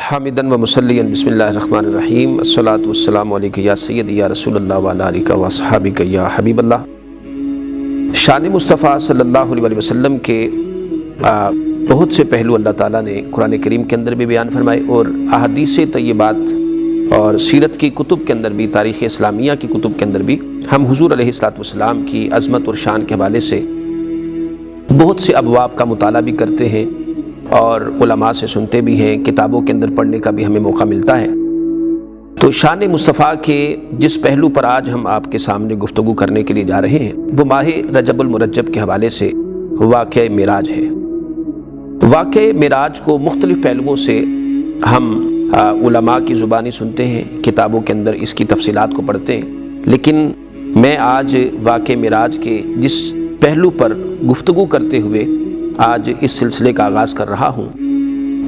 حامدن و مسلیً بسم اللہ الرحمن الرحیم الصلاۃ والسلام علیک یا سیدی یا رسول اللہ وعلی آلک و اصحابک یا حبیب اللہ۔ شان مصطفیٰ صلی اللہ علیہ وسلم کے بہت سے پہلو اللہ تعالیٰ نے قرآن کریم کے اندر بھی بیان فرمائے اور احادیث طیبات اور سیرت کی کتب کے اندر بھی، تاریخ اسلامیہ کی کتب کے اندر بھی ہم حضور علیہ الصلوۃ والسلام کی عظمت اور شان کے حوالے سے بہت سے ابواب کا مطالعہ بھی کرتے ہیں اور علماء سے سنتے بھی ہیں، کتابوں کے اندر پڑھنے کا بھی ہمیں موقع ملتا ہے۔ تو شان مصطفیٰ کے جس پہلو پر آج ہم آپ کے سامنے گفتگو کرنے کے لیے جا رہے ہیں وہ ماہ رجب المرجب کے حوالے سے واقعہ معراج ہے۔ واقعہ معراج کو مختلف پہلوؤں سے ہم علماء کی زبانی سنتے ہیں، کتابوں کے اندر اس کی تفصیلات کو پڑھتے ہیں، لیکن میں آج واقعہ معراج کے جس پہلو پر گفتگو کرتے ہوئے آج اس سلسلے کا آغاز کر رہا ہوں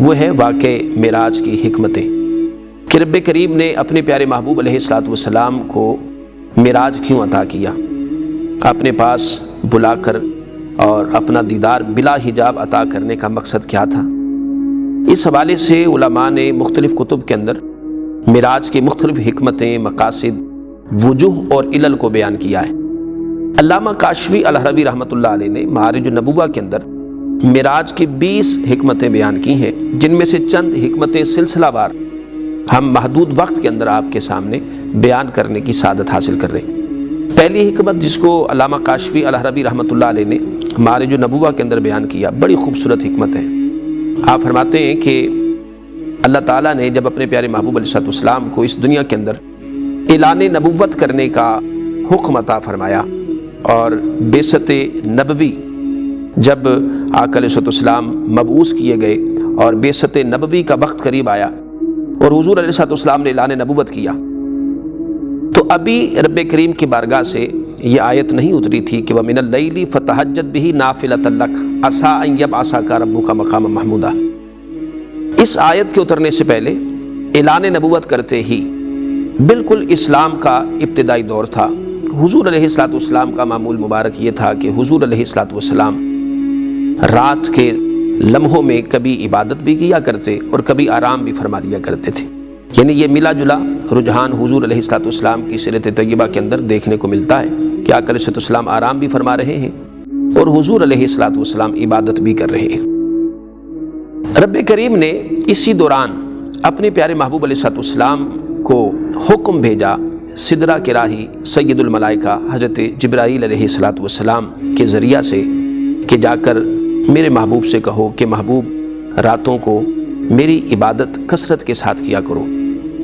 وہ ہے واقعہ معراج کی حکمتیں، کہ رب کریم نے اپنے پیارے محبوب علیہ الصلوۃ والسلام کو معراج کیوں عطا کیا، اپنے پاس بلا کر اور اپنا دیدار بلا حجاب عطا کرنے کا مقصد کیا تھا۔ اس حوالے سے علماء نے مختلف کتب کے اندر معراج کی مختلف حکمتیں، مقاصد، وجوہ اور علل کو بیان کیا ہے۔ علامہ کاشفی الحربی رحمۃ اللہ علیہ نے معارج النبوہ کے اندر معراج کی 20 حکمتیں بیان کی ہیں، جن میں سے چند حکمتیں سلسلہ وار ہم محدود وقت کے اندر آپ کے سامنے بیان کرنے کی سعادت حاصل کر رہے ہیں۔ پہلی حکمت جس کو علامہ کاشفی الحربی رحمۃ اللہ علیہ نے معارج النبوہ کے اندر بیان کیا، بڑی خوبصورت حکمت ہے۔ آپ فرماتے ہیں کہ اللہ تعالیٰ نے جب اپنے پیارے محبوب علیہ الصلوۃ والسلام کو اس دنیا کے اندر اعلان نبوت کرنے کا حکم عطا فرمایا اور بعثت نبوی جب آقا علیہ السلام مبعوث کیے گئے اور بعثت نبوی کا وقت قریب آیا اور حضور علیہ السلام نے اعلان نبوت کیا، تو ابھی رب کریم کی بارگاہ سے یہ آیت نہیں اتری تھی کہ وَمِنَ اللَّيْلِ فَتَهَجَّدْ بِهِ نَافِلَةً لَكَ عَسَىٰ أَن يَبْعَثَكَ رَبُّكَ مَقَامًا مَحْمُودًا۔ اس آیت کے اترنے سے پہلے اعلان نبوت کرتے ہی بالکل اسلام کا ابتدائی دور تھا۔ حضور علیہ السلام کا معمول مبارک یہ تھا کہ حضور علیہ السلام رات کے لمحوں میں کبھی عبادت بھی کیا کرتے اور کبھی آرام بھی فرما لیا کرتے تھے، یعنی یہ ملا جلا رجحان حضور علیہ السلام کی سیرت طیبہ کے اندر دیکھنے کو ملتا ہے کہ آقا علیہ السلام آرام بھی فرما رہے ہیں اور حضور علیہ السلام عبادت بھی کر رہے ہیں۔ رب کریم نے اسی دوران اپنے پیارے محبوب علیہ السلام کو حکم بھیجا سدرہ کے راہی سید الملائکہ حضرت جبرائیل علیہ السلام کے ذریعہ سے کہ جا کر میرے محبوب سے کہو کہ محبوب راتوں کو میری عبادت کثرت کے ساتھ کیا کرو۔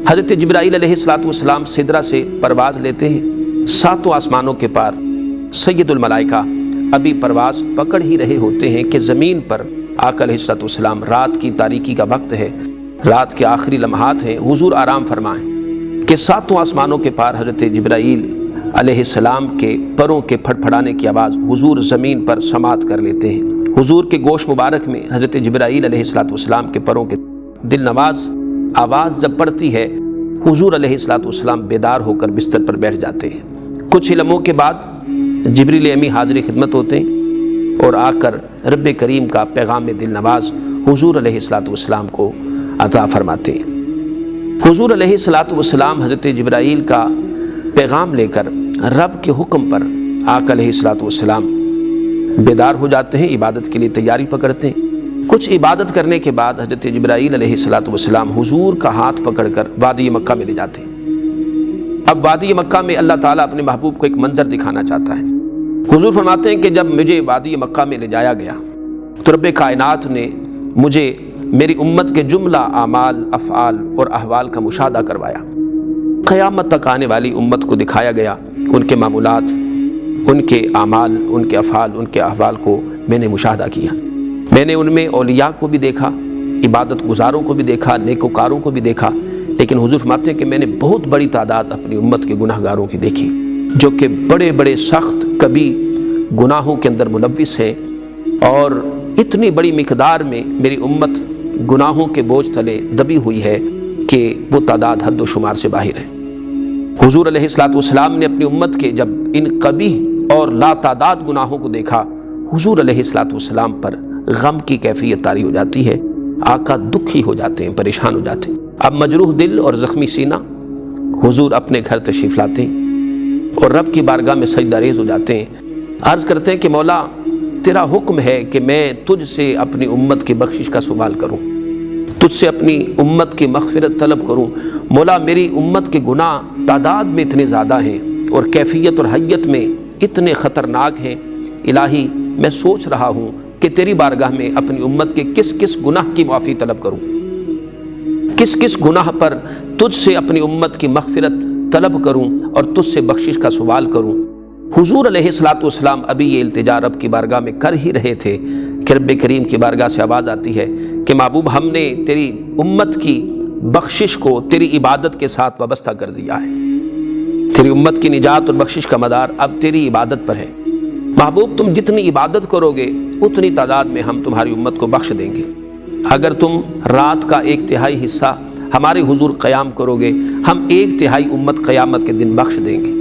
حضرت جبرائیل علیہ السلام سدرہ سے پرواز لیتے ہیں، ساتوں آسمانوں کے پار سید الملائکہ ابھی پرواز پکڑ ہی رہے ہوتے ہیں کہ زمین پر آقا علیہ السلام رات کی تاریکی کا وقت ہے، رات کے آخری لمحات ہیں، حضور آرام فرمائیں کہ ساتوں آسمانوں کے پار حضرت جبرائیل علیہ السلام کے پروں کے پھڑپھڑانے کی آواز حضور زمین پر سماعت کر لیتے ہیں۔ حضور کے گوش مبارک میں حضرت جبرائیل علیہ السلام کے پروں کے دل نواز آواز جب پڑتی ہے، حضور علیہ السلام بیدار ہو کر بستر پر بیٹھ جاتے ہیں۔ کچھ لمحوں کے بعد جبریل امی حاضر خدمت ہوتے ہیں اور آ کر رب کریم کا پیغام دل نواز حضور علیہ السلام کو عطا فرماتے ہیں۔ حضور علیہ السلام حضرت جبرائیل کا پیغام لے کر رب کے حکم پر آقا علیہ السلام بیدار ہو جاتے ہیں، عبادت کے لیے تیاری پکڑتے ہیں۔ کچھ عبادت کرنے کے بعد حضرت جبرائیل علیہ السلام حضور کا ہاتھ پکڑ کر وادی مکہ میں لے جاتے ہیں۔ اب وادی مکہ میں اللہ تعالیٰ اپنے محبوب کو ایک منظر دکھانا چاہتا ہے۔ حضور فرماتے ہیں کہ جب مجھے وادی مکہ میں لے جایا گیا تو رب کائنات نے مجھے میری امت کے جملہ اعمال، افعال اور احوال کا مشاہدہ کروایا۔ قیامت تک آنے والی امت کو دکھایا گیا ان کے معمولات، ان کے اعمال، ان کے افعال، ان کے احوال کو میں نے مشاہدہ کیا۔ میں نے ان میں اولیاء کو بھی دیکھا، عبادت گزاروں کو بھی دیکھا، نیکوکاروں کو بھی دیکھا، لیکن حضور فرماتے ہیں کہ میں نے بہت بڑی تعداد اپنی امت کے گناہ گاروں کی دیکھی، جو کہ بڑے بڑے سخت کبھی گناہوں کے اندر ملوث ہیں اور اتنی بڑی مقدار میں میری امت گناہوں کے بوجھ تلے دبی ہوئی ہے کہ وہ تعداد حد و شمار سے باہر ہے۔ حضور علیہ السلام نے اپنی امت کے جب ان قبیح اور لا تعداد گناہوں کو دیکھا، حضور علیہ السلام پر غم کی کیفیت طاری ہو جاتی ہے آقا دکھی ہو جاتے ہیں، پریشان ہو جاتے ہیں۔ اب مجروح دل اور زخمی سینہ حضور اپنے گھر تشریف لاتے ہیں اور رب کی بارگاہ میں سجدہ ریز ہو جاتے ہیں، عرض کرتے ہیں کہ مولا تیرا حکم ہے کہ میں تجھ سے اپنی امت کی بخشش کا سوال کروں، تجھ سے اپنی امت کی مغفرت طلب کروں۔ مولا میری امت کے گناہ تعداد میں اتنے زیادہ ہیں اور کیفیت اور حیت میں اتنے خطرناک ہیں، الہی میں سوچ رہا ہوں کہ تیری بارگاہ میں اپنی امت کے کس کس گناہ کی معافی طلب کروں، کس کس گناہ پر تجھ سے اپنی امت کی مغفرت طلب کروں اور تجھ سے بخشش کا سوال کروں۔ حضور علیہ الصلوۃ والسلام ابھی یہ التجا رب کی بارگاہ میں کر ہی رہے تھے کہ رب کریم کی بارگاہ سے آواز آتی ہے کہ محبوب ہم نے تیری امت کی بخشش کو تیری عبادت کے ساتھ وابستہ کر دیا ہے، تیری امت کی نجات اور بخشش کا مدار اب تیری عبادت پر ہے۔ محبوب تم جتنی عبادت کرو گے اتنی تعداد میں ہم تمہاری امت کو بخش دیں گے۔ اگر تم رات کا 1/3 حصہ ہمارے حضور قیام کرو گے ہم 1/3 امت قیامت کے دن بخش دیں گے۔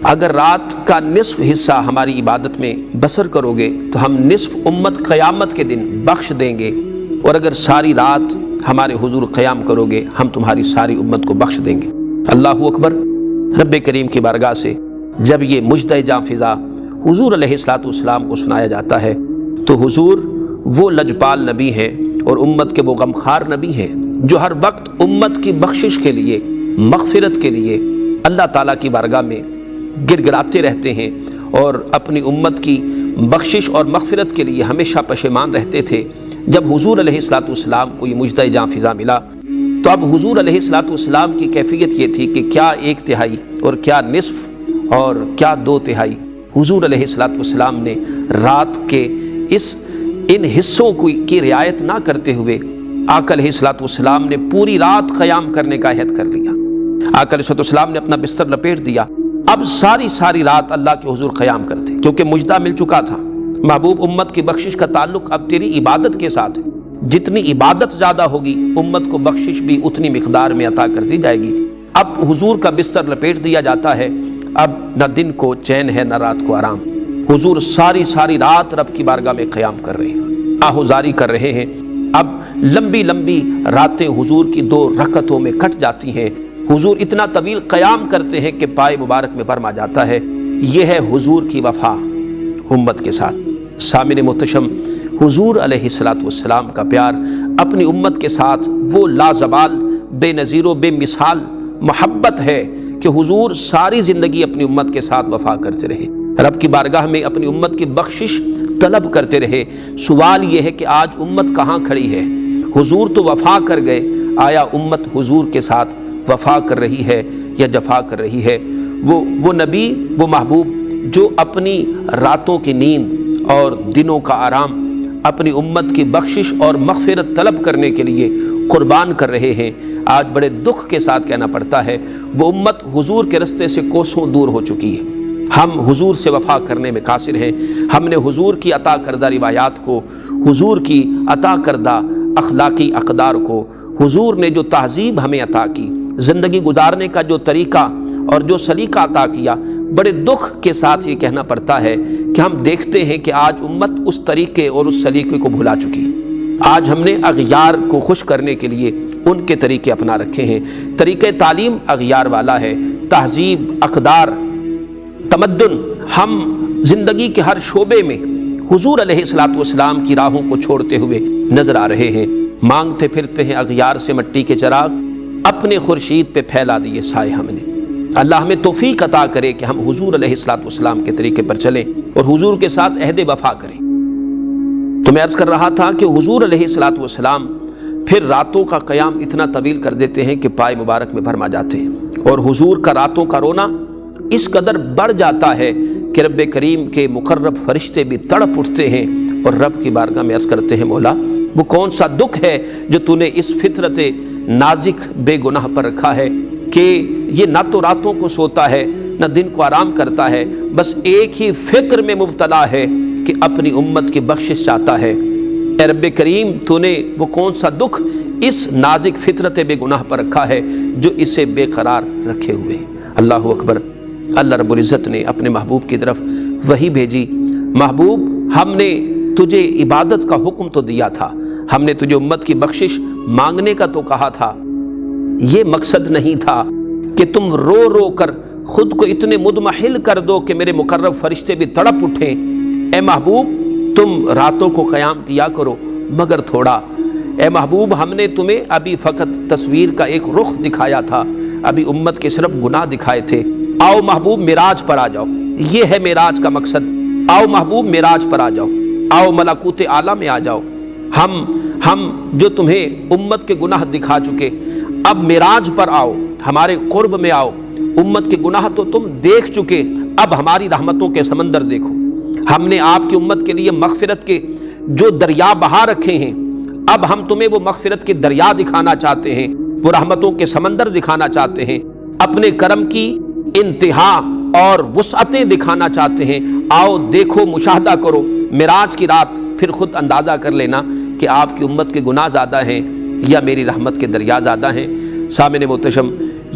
اگر رات کا نصف حصہ ہماری عبادت میں بسر کرو گے تو ہم نصف امت قیامت کے دن بخش دیں گے، اور اگر ساری رات ہمارے حضور قیام کرو گے ہم تمہاری ساری امت کو بخش دیں گے۔ اللہ اکبر۔ رب کریم کی بارگاہ سے جب یہ مجدہ جاں فضا حضور علیہ الصلوۃ والسلام کو سنایا جاتا ہے تو حضور وہ لجپال نبی ہیں اور امت کے وہ غمخوار نبی ہیں جو ہر وقت امت کی بخشش کے لیے، مغفرت کے لیے اللہ تعالیٰ کی بارگاہ میں گڑ گڑاتے رہتے ہیں اور اپنی امت کی بخشش اور مغفرت کے لیے ہمیشہ پشیمان رہتے تھے۔ جب حضور علیہ الصلوۃ والسلام کو یہ مجدہ جاں فضا ملا تو اب حضور علیہ الصلوۃ والسلام کی کیفیت یہ تھی کہ کیا 1/3 اور کیا نصف اور کیا 2/3۔ حضور علیہ الصلوۃ والسلام نے رات کے ان حصوں کی رعایت نہ کرتے ہوئے آقا علیہ الصلوۃ والسلام نے پوری رات قیام کرنے کا عہد کر لیا۔ آقا علیہ الصلوۃ والسلام نے اپنا بستر لپیٹ دیا، اب ساری رات اللہ کے حضور قیام کرتے کیونکہ مجدہ مل چکا تھا۔ محبوب امت کی بخشش کا تعلق اب تیری عبادت کے ساتھ ہے، جتنی عبادت زیادہ ہوگی امت کو بخشش بھی اتنی مقدار میں عطا کر دی جائے گی۔ اب حضور کا بستر لپیٹ دیا جاتا ہے، اب نہ دن کو چین ہے نہ رات کو آرام۔ حضور ساری رات رب کی بارگاہ میں قیام کر رہے ہیں، آہوزاری کر رہے ہیں۔ اب لمبی راتیں حضور کی 2 رکعتوں میں کٹ جاتی ہیں، حضور اتنا طویل قیام کرتے ہیں کہ پائے مبارک میں برم آ جاتا ہے۔ یہ ہے حضور کی وفا امت کے ساتھ۔ سامعین محتشم، حضور علیہ الصلوۃ والسلام کا پیار اپنی امت کے ساتھ وہ لازوال، بے نظیر و بے مثال محبت ہے کہ حضور ساری زندگی اپنی امت کے ساتھ وفا کرتے رہے، رب کی بارگاہ میں اپنی امت کی بخشش طلب کرتے رہے۔ سوال یہ ہے کہ آج امت کہاں کھڑی ہے؟ حضور تو وفا کر گئے، آیا امت حضور کے ساتھ وفا کر رہی ہے یا جفا کر رہی ہے؟ وہ نبی، وہ محبوب جو اپنی راتوں کی نیند اور دنوں کا آرام اپنی امت کی بخشش اور مغفرت طلب کرنے کے لیے قربان کر رہے ہیں، آج بڑے دکھ کے ساتھ کہنا پڑتا ہے وہ امت حضور کے رستے سے کوسوں دور ہو چکی ہے۔ ہم حضور سے وفا کرنے میں قاصر ہیں، ہم نے حضور کی عطا کردہ روایات کو، حضور کی عطا کردہ اخلاقی اقدار کو، حضور نے جو تہذیب ہمیں عطا کی، زندگی گزارنے کا جو طریقہ اور جو سلیقہ عطا کیا، بڑے دکھ کے ساتھ یہ کہنا پڑتا ہے کہ ہم دیکھتے ہیں کہ آج امت اس طریقے اور اس سلیقے کو بھلا چکی۔ آج ہم نے اغیار کو خوش کرنے کے لیے ان کے طریقے اپنا رکھے ہیں۔ طریقہ تعلیم اغیار والا ہے، تہذیب، اقدار، تمدن، ہم زندگی کے ہر شعبے میں حضور علیہ الصلوۃ والسلام کی راہوں کو چھوڑتے ہوئے نظر آ رہے ہیں۔ مانگتے پھرتے ہیں اغیار سے مٹی کے چراغ، اپنے خورشید پہ پھیلا دیے سائے ہم نے۔ اللہ ہمیں توفیق عطا کرے کہ ہم حضور علیہ الصلوۃ والسلام کے طریقے پر چلیں اور حضور کے ساتھ عہد وفا کریں۔ تو میں عرض کر رہا تھا کہ حضور علیہ الصلوۃ والسلام پھر راتوں کا قیام اتنا طویل کر دیتے ہیں کہ پائے مبارک میں بھرم آ جاتے ہیں، اور حضور کا راتوں کا رونا اس قدر بڑھ جاتا ہے کہ رب کریم کے مقرب فرشتے بھی تڑپ اٹھتے ہیں اور رب کی بارگاہ میں عرض کرتے ہیں مولا وہ کون سا دکھ ہے جو تو نے اس فطرت نازک بے گناہ پر رکھا ہے کہ یہ نہ تو راتوں کو سوتا ہے نہ دن کو آرام کرتا ہے، بس ایک ہی فکر میں مبتلا ہے کہ اپنی امت کی بخشش چاہتا ہے۔ اے رب کریم تو نے وہ کون سا دکھ اس نازک فطرت بے گناہ پر رکھا ہے جو اسے بے قرار رکھے ہوئے۔ اللہ اکبر۔ اللہ رب العزت نے اپنے محبوب کی طرف وحی بھیجی، محبوب ہم نے تجھے عبادت کا حکم تو دیا تھا، ہم نے تجھے امت کی بخشش مانگنے کا تو کہا تھا، یہ مقصد نہیں تھا کہ تم رو رو کر خود کو اتنے مدمحل کر دو کہ میرے مقرب فرشتے بھی تڑپ اٹھیں۔ اے محبوب تم راتوں کو قیام کیا کرو مگر تھوڑا۔ اے محبوب ہم نے تمہیں ابھی فقط تصویر کا ایک رخ دکھایا تھا، ابھی امت کے صرف گناہ دکھائے تھے۔ آؤ محبوب معراج پر آ جاؤ، یہ ہے معراج کا مقصد۔ آؤ محبوب معراج پر آ جاؤ، آؤ ملکوت اعلیٰ میں آ جاؤ۔ ہم جو تمہیں امت کے گناہ دکھا چکے، اب معراج پر آؤ، ہمارے قرب میں آؤ۔ امت کے گناہ تو تم دیکھ چکے، اب ہماری رحمتوں کے سمندر دیکھو۔ ہم نے آپ کی امت کے لیے مغفرت کے جو دریا بہا رکھے ہیں، اب ہم تمہیں وہ مغفرت کے دریا دکھانا چاہتے ہیں، وہ رحمتوں کے سمندر دکھانا چاہتے ہیں، اپنے کرم کی انتہا اور وسعتیں دکھانا چاہتے ہیں۔ آؤ دیکھو، مشاہدہ کرو۔ معراج کی رات پھر خود اندازہ کر لینا کہ آپ کی امت کے گناہ زیادہ ہیں یا میری رحمت کے دریا زیادہ ہیں۔ سامعین محتشم،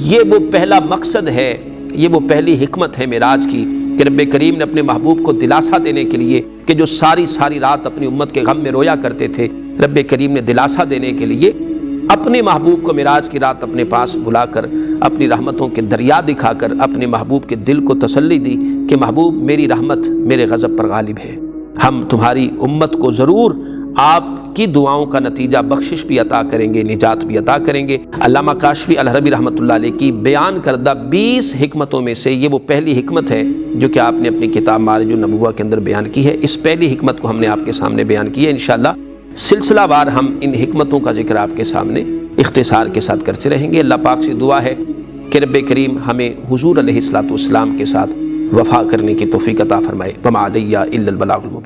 یہ وہ پہلا مقصد ہے، یہ وہ پہلی حکمت ہے معراج کی کہ رب کریم نے اپنے محبوب کو دلاسا دینے کے لیے، کہ جو ساری رات اپنی امت کے غم میں رویا کرتے تھے، رب کریم نے دلاسا دینے کے لیے اپنے محبوب کو معراج کی رات اپنے پاس بلا کر اپنی رحمتوں کے دریا دکھا کر اپنے محبوب کے دل کو تسلی دی کہ محبوب میری رحمت میرے غضب پر غالب ہے۔ ہم تمہاری امت کو ضرور آپ کی دعاؤں کا نتیجہ بخشش بھی عطا کریں گے، نجات بھی عطا کریں گے۔ علامہ کاشفی الحربی رحمۃ اللہ علیہ کی بیان کردہ 20 حکمتوں میں سے یہ وہ پہلی حکمت ہے جو کہ آپ نے اپنی کتاب معارج النبوہ کے اندر بیان کی ہے۔ اس پہلی حکمت کو ہم نے آپ کے سامنے بیان کی ہے۔ انشاءاللہ سلسلہ وار ہم ان حکمتوں کا ذکر آپ کے سامنے اختصار کے ساتھ کرتے رہیں گے۔ اللہ پاک سے دعا ہے کہ رب کریم ہمیں حضور علیہ الصلوۃ والسلام کے ساتھ وفا کرنے کی توفیق عطا فرمائے۔ وما علیہ الا البلاغ المبین۔